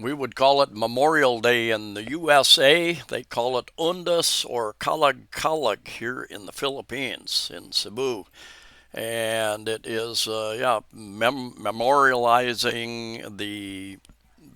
We would call it Memorial Day in the USA. They call it Undas or Kalag-Kalag here in the Philippines, in Cebu. And it is, memorializing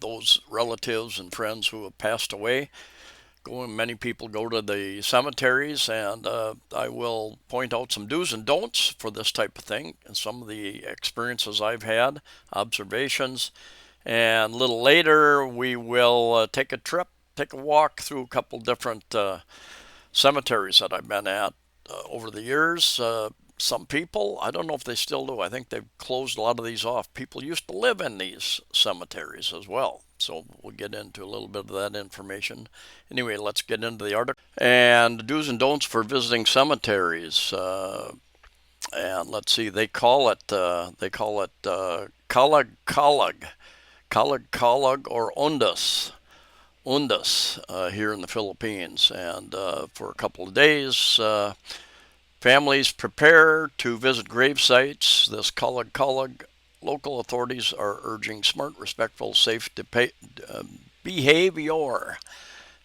those relatives and friends who have passed away. Many people go to the cemeteries, and I will point out some do's and don'ts for this type of thing and some of the experiences I've had, observations. And a little later, we will take a walk through a couple different cemeteries that I've been at over the years. Some people, I don't know if they still do, I think they've closed a lot of these off. People used to live in these cemeteries as well. So we'll get into a little bit of that information. Anyway, let's get into the article. And do's and don'ts for visiting cemeteries. And let's see, they call it Kalag-Kalag, Kalag-Kalag or Undas here in the Philippines. And for a couple of days, families prepare to visit grave sites. This Kalag-Kalag, local authorities are urging smart, respectful, safe behavior.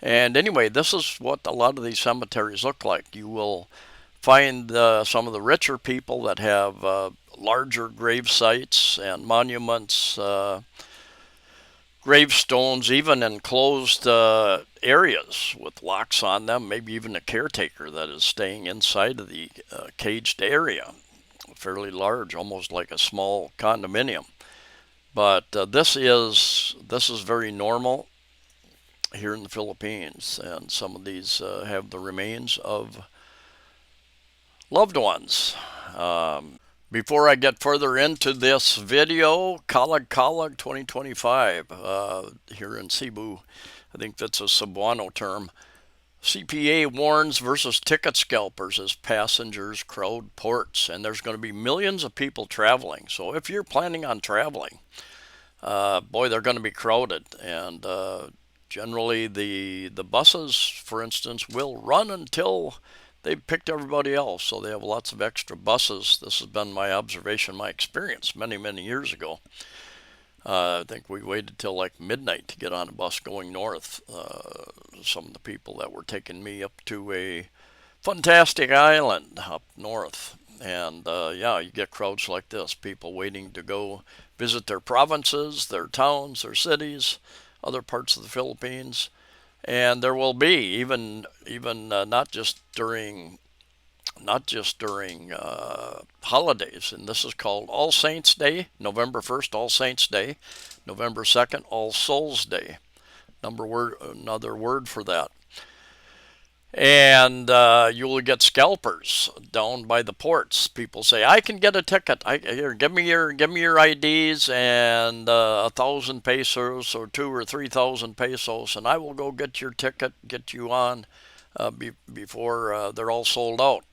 And anyway, this is what a lot of these cemeteries look like. You will find some of the richer people that have larger grave sites and monuments, gravestones, even enclosed areas with locks on them, maybe even a caretaker that is staying inside of the caged area, fairly large, almost like a small condominium. But this is very normal here in the Philippines, and some of these have the remains of loved ones. Before I get further into this video, Kalag-Kalag 2025 here in Cebu, I think that's a Cebuano term. CPA warns versus ticket scalpers as passengers crowd ports, and there's going to be millions of people traveling. So if you're planning on traveling, boy, they're going to be crowded, and generally the buses, for instance, will run until they've picked everybody else, so they have lots of extra buses. This has been my observation, my experience many, many years ago. I think we waited till like midnight to get on a bus going north. Some of the people that were taking me up to a fantastic island up north. And you get crowds like this, people waiting to go visit their provinces, their towns, their cities, other parts of the Philippines. And there will be even not just during holidays, and this is called All Saints Day, November 1st, All Saints Day, November 2nd, All Souls Day. Another word for that. And you will get scalpers down by the ports. People say, "I can get a ticket. Here, give me your IDs and 1,000 pesos or 2 or 3,000 pesos, and I will go get your ticket, get you on before they're all sold out."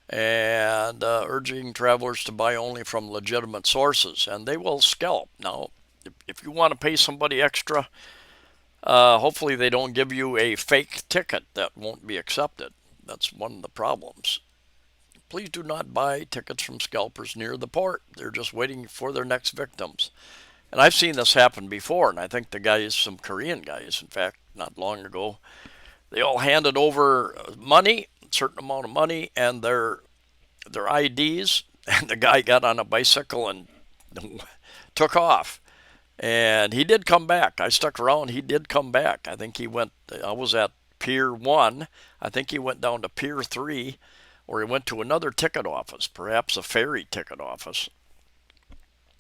And urging travelers to buy only from legitimate sources, and they will scalp. Now, if you want to pay somebody extra, hopefully they don't give you a fake ticket that won't be accepted. That's one of the problems. Please do not buy tickets from scalpers near the port. They're just waiting for their next victims. And I've seen this happen before, and I think some Korean guys, in fact, not long ago, they all handed over money, a certain amount of money, and their IDs, and the guy got on a bicycle and took off. And he did come back. I stuck around. He did come back. I was at Pier 1. I think he went down to Pier 3, or he went to another ticket office, perhaps a ferry ticket office,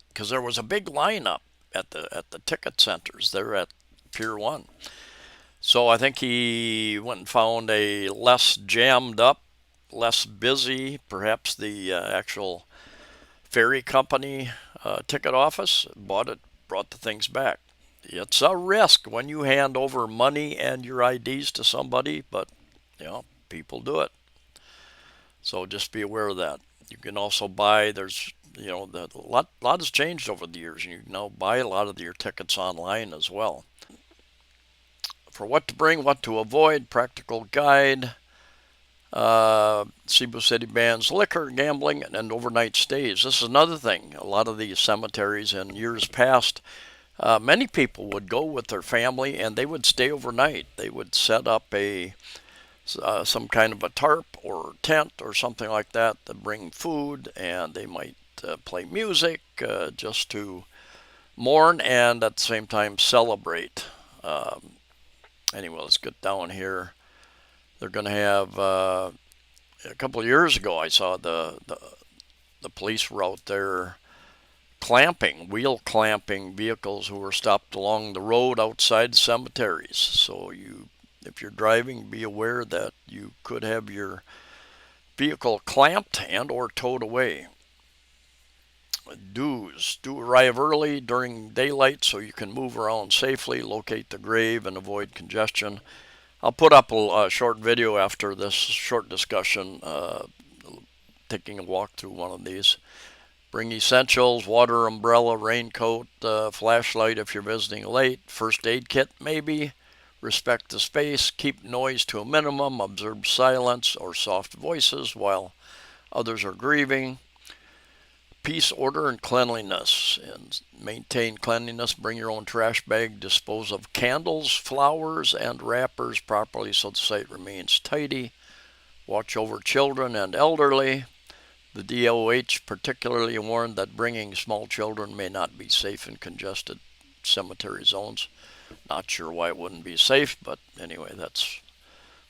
because there was a big lineup at the ticket centers there at Pier 1. So I think he went and found a less jammed up, less busy, perhaps the actual ferry company ticket office, brought the things back. It's a risk when you hand over money and your IDs to somebody, but people do it. So just be aware of that. You can also buy. A lot has changed over the years. You can now buy a lot of your tickets online as well. For what to bring, what to avoid, practical guide. Cebu City bans liquor, gambling, and overnight stays. This is another thing. A lot of these cemeteries in years past Many people would go with their family and they would stay overnight. They would set up a some kind of a tarp or tent or something like that to bring food, and they might play music just to mourn and at the same time celebrate. Um, anyway, let's get down here. They're going to have a couple of years ago. I saw the police were out there clamping, wheel clamping vehicles who were stopped along the road outside cemeteries. So if you're driving, be aware that you could have your vehicle clamped and or towed away. Do's: do arrive early during daylight so you can move around safely, locate the grave, and avoid congestion. I'll put up a short video after this short discussion, taking a walk through one of these. Bring essentials: water, umbrella, raincoat, flashlight if you're visiting late, first aid kit maybe. Respect the space, keep noise to a minimum, observe silence or soft voices while others are grieving. Peace, order, and cleanliness. And maintain cleanliness. Bring your own trash bag. Dispose of candles, flowers, and wrappers properly so the site remains tidy. Watch over children and elderly. The DOH particularly warned that bringing small children may not be safe in congested cemetery zones. Not sure why it wouldn't be safe, but anyway, that's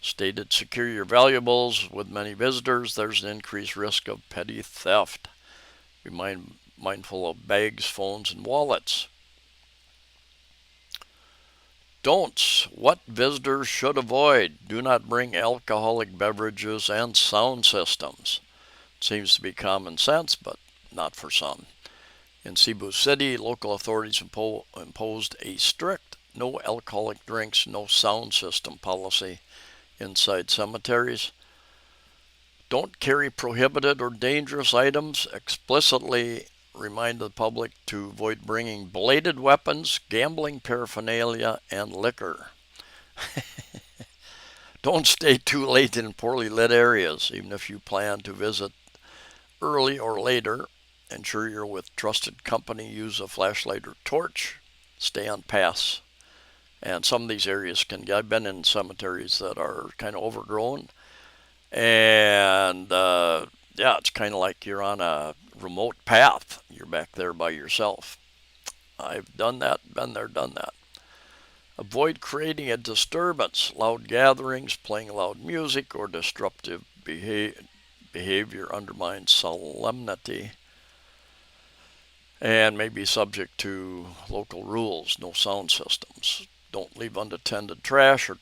stated. Secure your valuables. With many visitors, there's an increased risk of petty theft. Be mindful of bags, phones, and wallets. Don'ts: what visitors should avoid. Do not bring alcoholic beverages and sound systems. It seems to be common sense, but not for some. In Cebu City, local authorities imposed a strict no alcoholic drinks, no sound system policy inside cemeteries. Don't carry prohibited or dangerous items. Explicitly remind the public to avoid bringing bladed weapons, gambling paraphernalia, and liquor. Don't stay too late in poorly lit areas, even if you plan to visit early or later. Ensure you're with trusted company. Use a flashlight or torch. Stay on paths. And some of these areas I've been in cemeteries that are kind of overgrown. And yeah, it's kind of like you're on a remote path. You're back there by yourself. I've done that, been there, done that. Avoid creating a disturbance. Loud gatherings, playing loud music, or disruptive behavior undermines solemnity and may be subject to local rules. No sound systems. Don't leave unattended trash or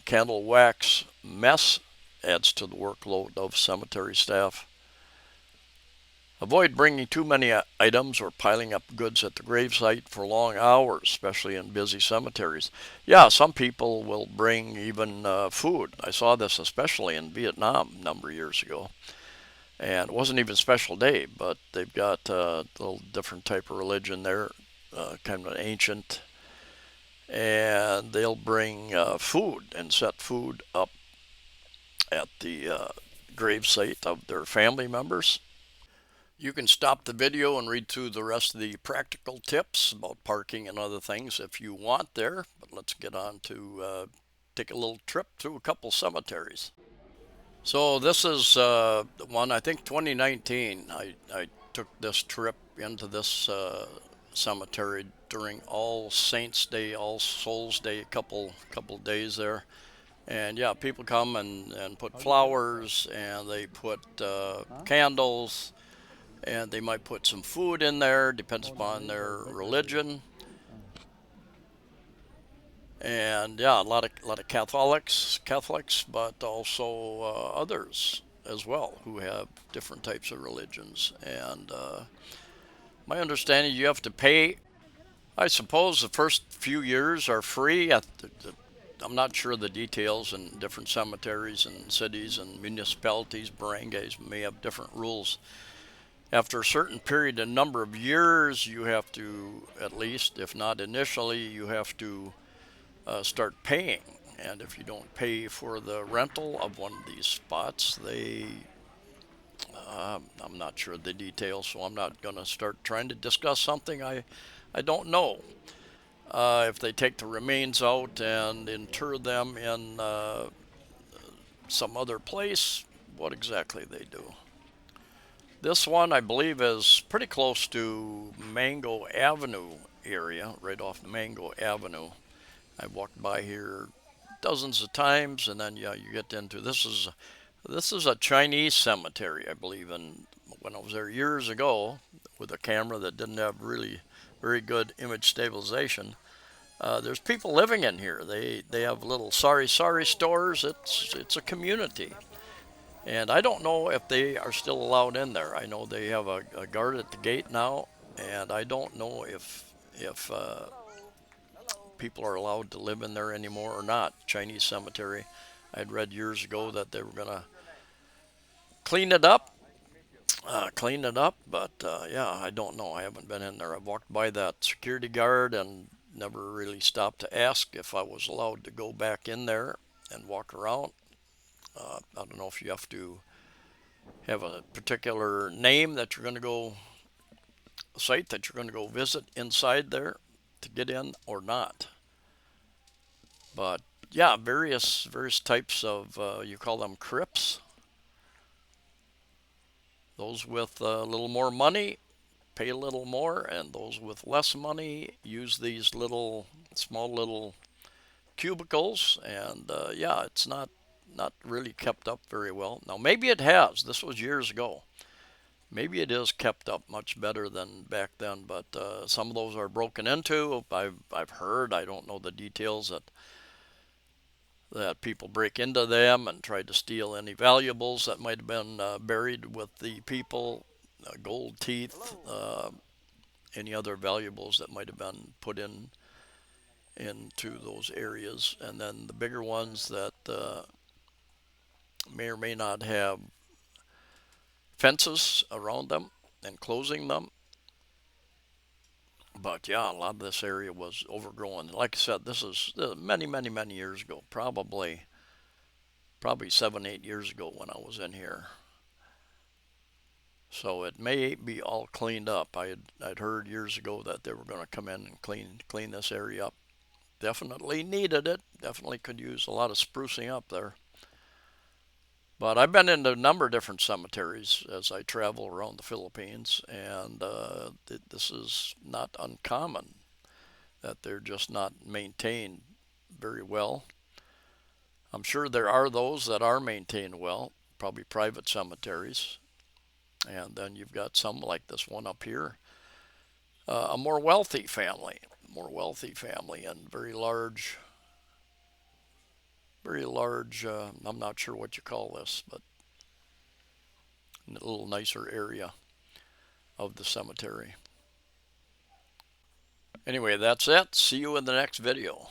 candle wax mess. Adds to the workload of cemetery staff. Avoid bringing too many items or piling up goods at the gravesite for long hours, especially in busy cemeteries. Yeah, some people will bring even food. I saw this especially in Vietnam a number of years ago. And it wasn't even a special day, but they've got a little different type of religion there, kind of an ancient. And they'll bring food and set food up at the gravesite of their family members. You can stop the video and read through the rest of the practical tips about parking and other things if you want there. But let's get on to take a little trip through a couple cemeteries. So this is one, I think 2019. I took this trip into this cemetery during All Saints Day, All Souls Day, a couple days there. And yeah, people come and put flowers, and they put candles, and they might put some food in there, depends upon their religion. And yeah, a lot of Catholics, but also others as well who have different types of religions. And my understanding, you have to pay. I suppose the first few years are free. I'm not sure the details in different cemeteries and cities and municipalities. Barangays may have different rules. After a certain period, a number of years, you have to, at least, if not initially, you have to start paying. And if you don't pay for the rental of one of these spots, I'm not sure the details, so I'm not going to start trying to discuss something I don't know. if they take the remains out and inter them in some other place, what exactly they do. This one, I believe, is pretty close to Mango Avenue area, right off Mango Avenue. I've walked by here dozens of times, and then yeah, you get into this is a Chinese cemetery, I believe. And when I was there years ago with a camera that didn't have really very good image stabilization, there's people living in here. They have little sorry stores. It's a community, and I don't know if they are still allowed in there. I know they have a guard at the gate now, and I don't know if people are allowed to live in there anymore or not. Chinese cemetery. I'd read years ago that they were gonna clean it up, but yeah, I don't know. I haven't been in there. I've walked by that security guard and never really stopped to ask if I was allowed to go back in there and walk around. I don't know if you have to have a particular name that you're going to go site that you're going to go visit inside there to get in or not. But yeah, various types of you call them crypts. Those with a little more money pay a little more, and those with less money use these small little cubicles. And yeah, it's not really kept up very well. Now maybe it has. This was years ago. Maybe it is kept up much better than back then, but some of those are broken into. I've heard. I don't know the details that people break into them and try to steal any valuables that might have been buried with the people, gold teeth, any other valuables that might have been put into those areas, and then the bigger ones that may or may not have fences around them and closing them. But yeah, a lot of this area was overgrown. Like I said, this is many years ago, probably 7, 8 years ago when I was in here. So it may be all cleaned up. I'd heard years ago that they were going to come in and clean this area up. Definitely needed it. Definitely could use a lot of sprucing up there. But I've been into a number of different cemeteries as I travel around the Philippines, and this is not uncommon that they're just not maintained very well. I'm sure there are those that are maintained well, probably private cemeteries, and then you've got some like this one up here, a more wealthy family, and very large. I'm not sure what you call this, but a little nicer area of the cemetery. Anyway, that's it. See you in the next video.